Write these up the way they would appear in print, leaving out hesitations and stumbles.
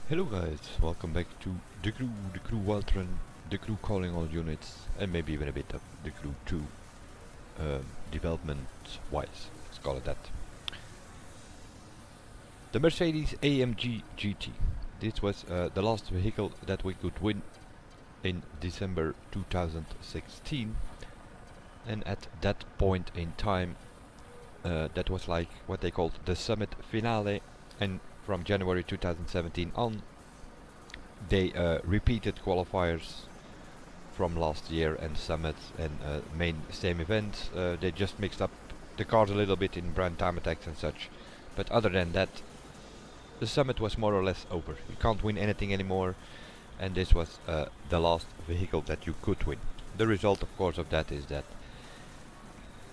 Hello guys, welcome back to the crew Waltran, the crew calling all units, and maybe even a bit of the crew 2, development wise, let's call it that. The Mercedes AMG GT. This was the last vehicle that we could win in December 2016, and at that point in time, that was like what they called the summit finale, and from January 2017 on, they repeated qualifiers from last year and summits and main same events. They just mixed up the cars a little bit in brand time attacks and such, but other than that, the summit was more or less over. You can't win anything anymore, and this was the last vehicle that you could win. The result, of course, of that is that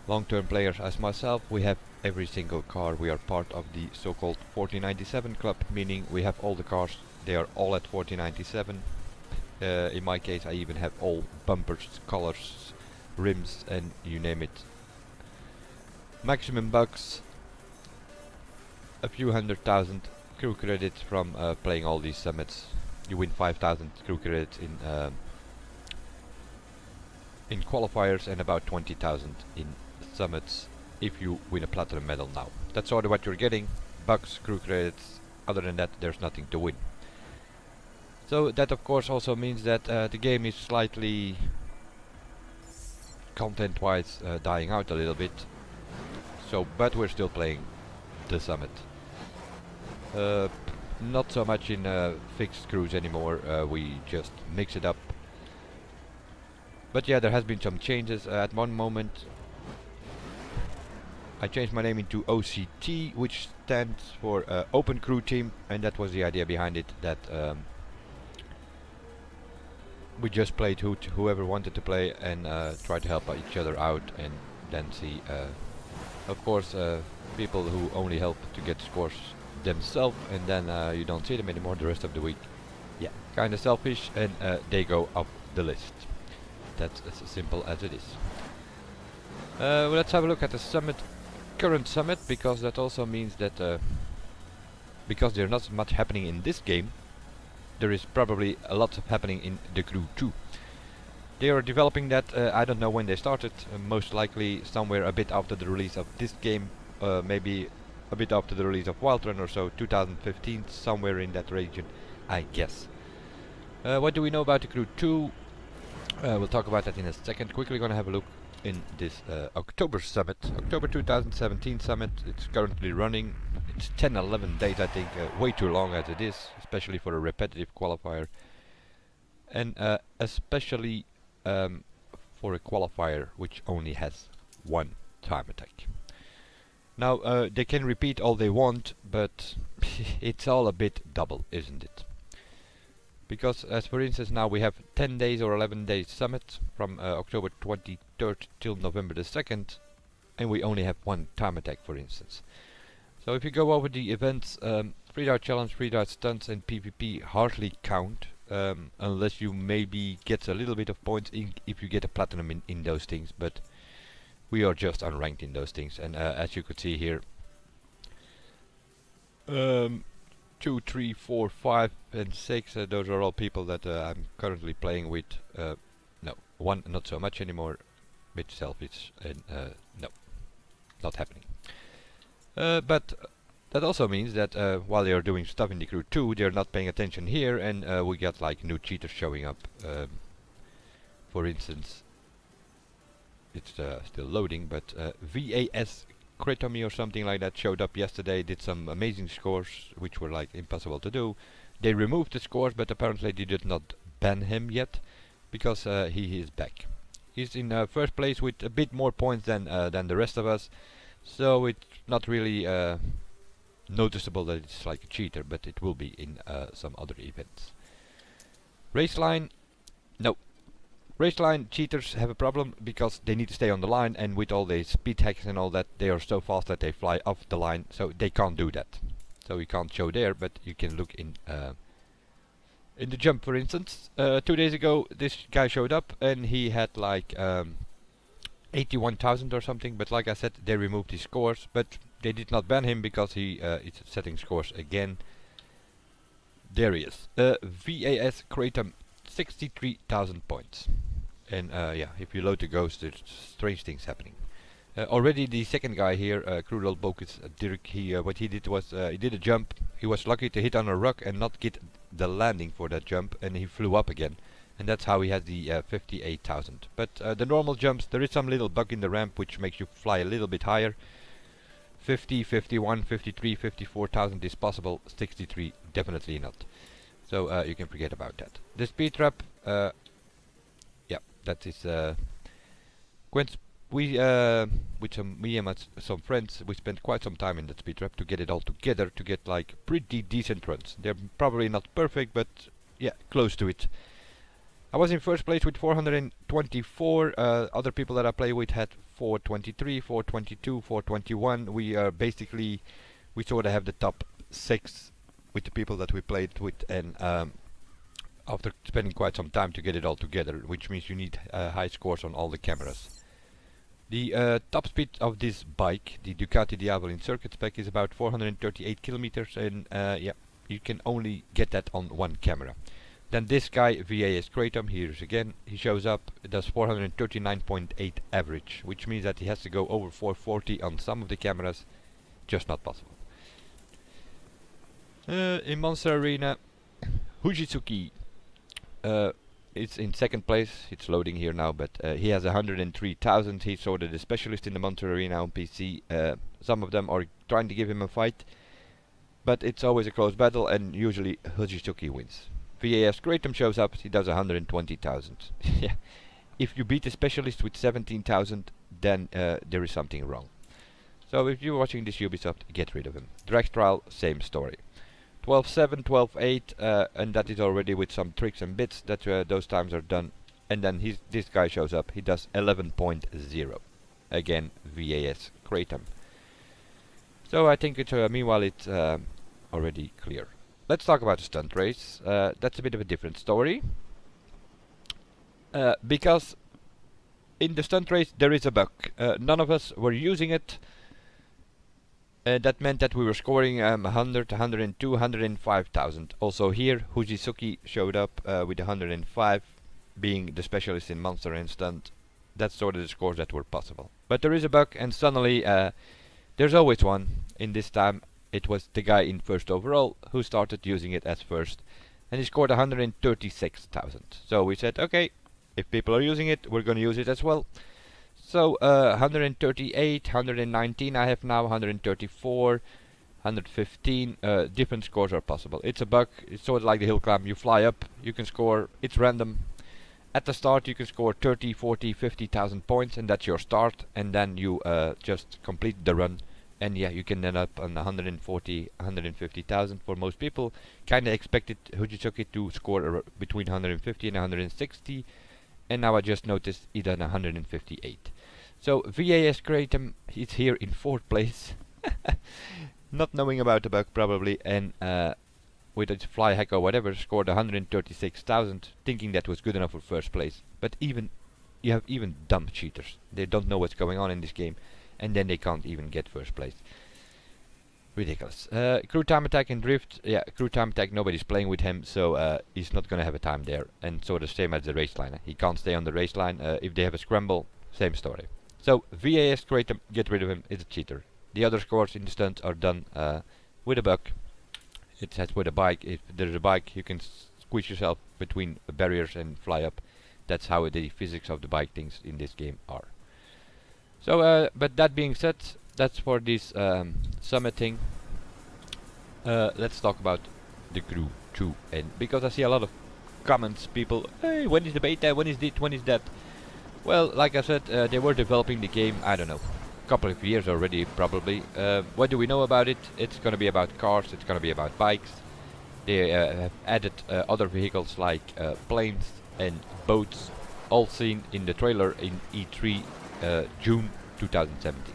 long-term players as myself, we have every single car. We are part of the so-called 4097 club, meaning we have all the cars. They are all at 4097. In my case, I even have all bumpers, colors, rims, and you name it. Maximum bucks, a few 100,000 crew credits from playing all these summits. You win 5,000 crew credits in qualifiers and about 20,000 in summits if you win a platinum medal now. That's sort of what you're getting, bucks, crew credits. Other than that, there's nothing to win. So that of course also means that the game is slightly content-wise dying out a little bit. So, but we're still playing the summit. Not so much in fixed crews anymore. We just mix it up. But yeah, there has been some changes. At one moment, I changed my name into OCT, which stands for Open Crew Team, and that was the idea behind it. That we just played whoever wanted to play and try to help each other out, and then see, of course, people who only help to get scores themselves, and then you don't see them anymore the rest of the week. Yeah, kind of selfish, and they go up the list. That's as simple as it is. Well, let's have a look at the summit, current summit, because that also means that because there's not much happening in this game, there is probably a lot of happening in the crew too. They are developing that. I don't know when they started. Most likely somewhere a bit after the release of this game, maybe a bit after the release of Wildrun or so, 2015, somewhere in that region, I guess. What do we know about the crew 2? We'll talk about that in a second. Quickly gonna have a look in this October summit, October 2017 summit. It's currently running. It's 10-11 days, I think, way too long as it is, especially for a repetitive qualifier, and especially for a qualifier which only has one time attack. Now they can repeat all they want, but it's all a bit double, isn't it? Because, as for instance, now we have 10 days or 11 days summit from October 23rd till November the 2nd, and we only have one time attack, for instance. So if you go over the events, free dart challenge, free dart stunts, and PvP hardly count, unless you maybe get a little bit of points if you get a platinum in those things, but we are just unranked in those things, and as you could see here, 2, 3, 4, 5, and 6. Those are all people that I'm currently playing with. No, one not so much anymore. Bit selfish, and no, not happening. But that also means that while they are doing stuff in the crew 2, they're not paying attention here, and we get like new cheaters showing up. For instance, it's still loading, but VAS Critomy or something like that showed up yesterday, did some amazing scores which were like impossible to do. They removed the scores, but apparently they did not ban him yet, because he is back. He's in first place with a bit more points than the rest of us, so it's not really noticeable that it's like a cheater, but it will be in some other events. Raceline, no. Raceline cheaters have a problem because they need to stay on the line, and with all the speed hacks and all that, they are so fast that they fly off the line, so they can't do that. So we can't show there, but you can look in the jump, for instance. 2 days ago, this guy showed up, and he had like 81,000 or something, but like I said, they removed his scores, but they did not ban him because he is setting scores again. There he is. VAS Kratom, 63,000 points. And yeah, if you load the ghost, there's strange things happening. Already the second guy here, Cruel Bokus Dirk, what he did was he did a jump. He was lucky to hit on a rock and not get the landing for that jump, and he flew up again. And that's how he has the 58,000. But the normal jumps, there is some little bug in the ramp which makes you fly a little bit higher. 50, 51, 53, 54,000 is possible. 63 definitely not. So you can forget about that. The speed trap, yeah, that is we with me and some friends, we spent quite some time in that speed trap to get it all together, to get like pretty decent runs. They're probably not perfect, but yeah, close to it. I was in first place with 424. Other people that I play with had 423, 422, 421. We are basically, we sort of have the top 6 with the people that we played with, and after spending quite some time to get it all together, which means you need high scores on all the cameras. The top speed of this bike, the Ducati Diavolo in circuit spec, is about 438 kilometers, and yeah, you can only get that on one camera. Then this guy, VAS Kratom, here's again, he shows up, does 439.8 average, which means that he has to go over 440 on some of the cameras, just not possible. In Monster Arena, Hujitsuki, it's in second place. It's loading here now, but he has 103,000. He's sort of the specialist in the Monster Arena on PC. Some of them are trying to give him a fight, but it's always a close battle, and usually Hujitsuki wins. VAS Kratom shows up, he does 120,000. Yeah, if you beat a specialist with 17,000, then there is something wrong. So if you're watching this Ubisoft, get rid of him. Dragstral, same story. 12.7, 12.8, and that is already with some tricks and bits that those times are done. And then this guy shows up, he does 11.0. Again, VAS Kratom. So I think it's meanwhile it's already clear. Let's talk about the stunt race. That's a bit of a different story. Because in the stunt race there is a bug. None of us were using it. That meant that we were scoring 100, 102, 105,000. Also here, Hujitsuki showed up with 105, being the specialist in Monster and Stunt. That's sort of the scores that were possible. But there is a bug, and suddenly there's always one. In this time, it was the guy in first overall who started using it as first, and he scored 136,000. So we said, okay, if people are using it, we're going to use it as well. So 138, 119 I have now, 134, 115, different scores are possible. It's a bug, it's sort of like the hill climb. You fly up, you can score, it's random. At the start you can score 30, 40, 50,000 points, and that's your start, and then you just complete the run. And yeah, you can end up on 140, 150,000 for most people. Kinda expected Hujitsuki to score between 150 and 160. And now I just noticed he done 158. So VAS Kratom, he's here in 4th place. Not knowing about the bug probably, and with a fly hack or whatever, scored 136,000, thinking that was good enough for 1st place. But even you have even dumb cheaters. They don't know what's going on in this game, and then they can't even get 1st place. Ridiculous. Crew Time Attack and Drift. Yeah, Crew Time Attack, nobody's playing with him, so he's not gonna have a time there. And so the same as the race line. He can't stay on the race line. If they have a scramble, same story. So VAS Kratom, get rid of him, it's a cheater. The other scores in the stunts are done with a bug. It says with a bike. If there's a bike, you can squeeze yourself between barriers and fly up. That's how the physics of the bike things in this game are. So, but that being said, that's for this summit thing. Let's talk about the crew too, and because I see a lot of comments, people, hey, when is the beta, when is this, when is that? Well, like I said, they were developing the game, I don't know, a couple of years already probably. What do we know about it? It's gonna be about cars, it's gonna be about bikes. They have added other vehicles like planes and boats, all seen in the trailer in E3 June 2017.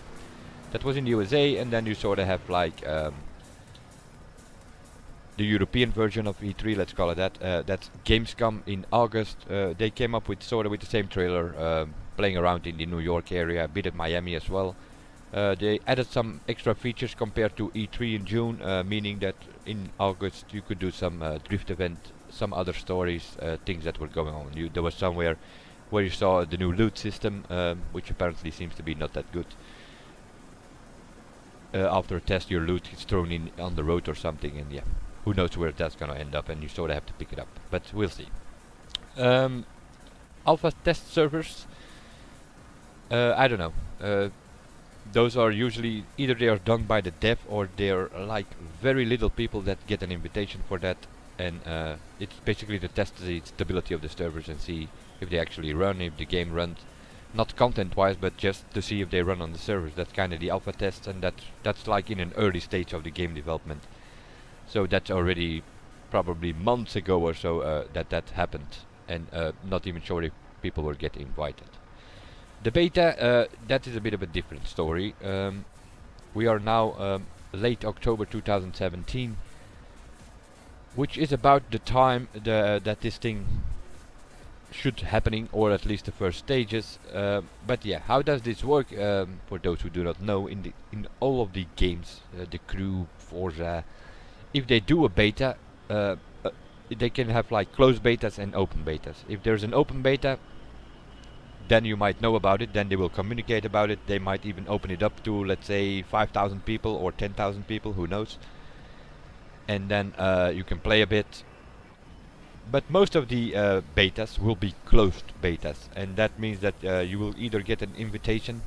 That was in the USA, and then you sort of have like the European version of E3, let's call it that. That's Gamescom in August. They came up with sort of with the same trailer, playing around in the New York area, a bit of Miami as well. They added some extra features compared to E3 in June, meaning that in August you could do some drift event, some other stories, things that were going on. There was somewhere where you saw the new loot system, which apparently seems to be not that good. After a test, your loot is thrown in on the road or something, and yeah, who knows where that's gonna end up, and you sort of have to pick it up. But we'll see. Alpha test servers. I don't know. Those are usually either they are done by the dev or they're like very little people that get an invitation for that, and it's basically to test the stability of the servers and see if they actually run, if the game runs, not content wise but just to see if they run on the servers. That's kind of the alpha test, and that's like in an early stage of the game development, so that's already probably months ago or so that happened, and not even sure if people will get invited. The beta, that is a bit of a different story. We are now late October 2017, which is about the time that this thing should happening, or at least the first stages. But yeah, how does this work? For those who do not know, in all of the games, the Crew, Forza, if they do a beta, they can have like closed betas and open betas. If there's an open beta, then you might know about it, then they will communicate about it, they might even open it up to, let's say, 5,000 people or 10,000 people, who knows. And then you can play a bit. But most of the betas will be closed betas, and that means that you will either get an invitation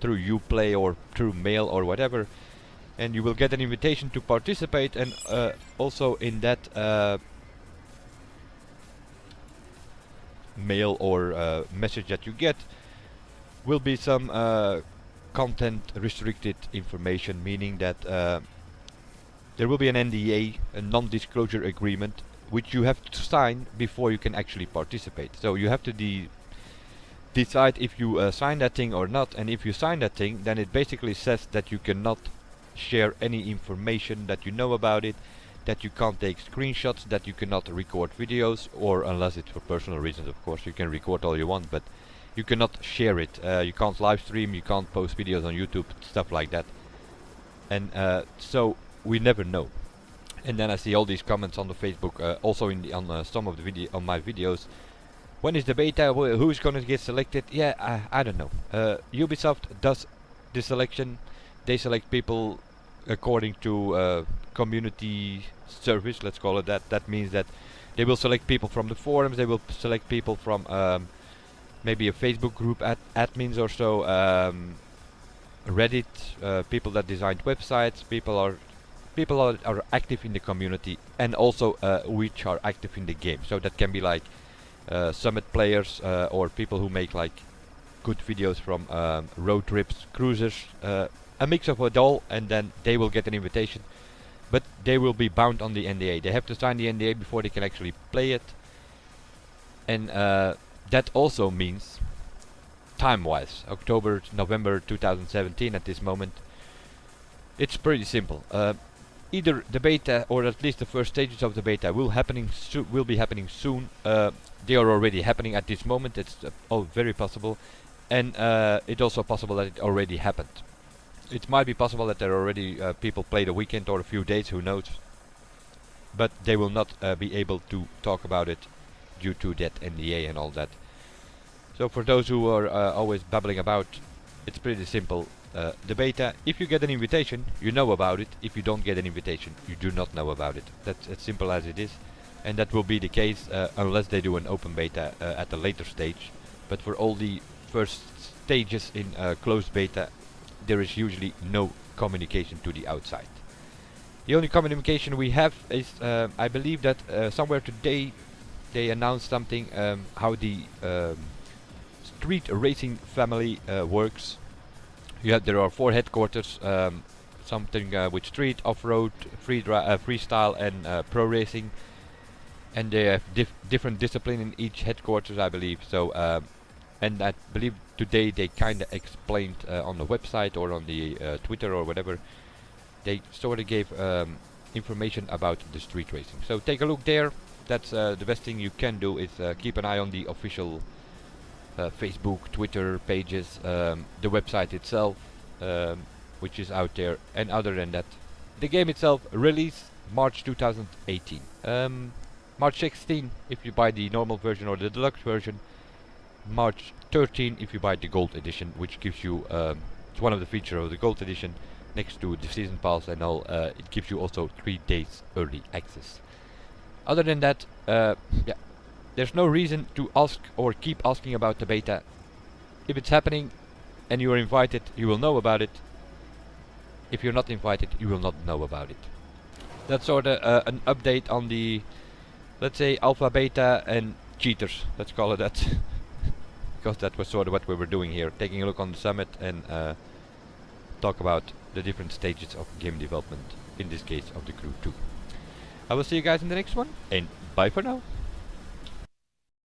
through Uplay or through mail or whatever, and you will get an invitation to participate, and also in that mail or message that you get will be some content restricted information, meaning that there will be an NDA, a non-disclosure agreement, which you have to sign before you can actually participate. So you have to decide if you sign that thing or not, and if you sign that thing, then it basically says that you cannot share any information that you know about it, that you can't take screenshots, that you cannot record videos, or unless it's for personal reasons, of course, you can record all you want, but you cannot share it. You can't live stream, you can't post videos on YouTube, stuff like that. And so we never know. And then I see all these comments on the Facebook, also in on some of the on my videos. When is the beta? Who's gonna get selected? Yeah, I don't know. Ubisoft does the selection. They select people according to community service, let's call it that. That means that they will select people from the forums, they will select people from maybe a Facebook group admins or so, Reddit, people that designed websites, people are active in the community, and also which are active in the game. So that can be like summit players or people who make like good videos from road trips, cruisers, a mix of it all, and then they will get an invitation, but they will be bound on the NDA. They have to sign the NDA before they can actually play it, and that also means time-wise, October, November 2017 at this moment, it's pretty simple. Either the beta, or at least the first stages of the beta, will be happening soon. They are already happening at this moment. It's all very possible, and it's also possible that it already happened. It might be possible that there are already people played a weekend or a few days, who knows. But they will not be able to talk about it due to that NDA and all that. So for those who are always babbling about, it's pretty simple. The beta, if you get an invitation, you know about it. If you don't get an invitation, you do not know about it. That's as simple as it is. And that will be the case unless they do an open beta at a later stage. But for all the first stages in closed beta, there is usually no communication to the outside. The only communication we have is, I believe that somewhere today they announced something, how the street racing family works. There are 4 headquarters, something with street, off-road, freestyle, and pro racing, and they have different discipline in each headquarters, I believe. So, and I believe today they kind of explained on the website or on the Twitter or whatever. They sort of gave information about the street racing. So take a look there. That's the best thing you can do, is keep an eye on the official Facebook, Twitter pages, the website itself. which is out there. And other than that, the game itself released March 2018. March 16 if you buy the normal version or the deluxe version. March 13 if you buy the gold edition, which gives you it's one of the features of the gold edition next to the season pass and all. It gives you also 3 days early access. Other than that, yeah, there's no reason to ask or keep asking about the beta. If it's happening and you are invited, you will know about it. If you're not invited, you will not know about it. That's sort of an update on the, let's say, alpha, beta and cheaters. Let's call it that. Because that was sort of what we were doing here. Taking a look on the summit and talk about the different stages of game development. In this case of the Crew 2. I will see you guys in the next one. And bye for now.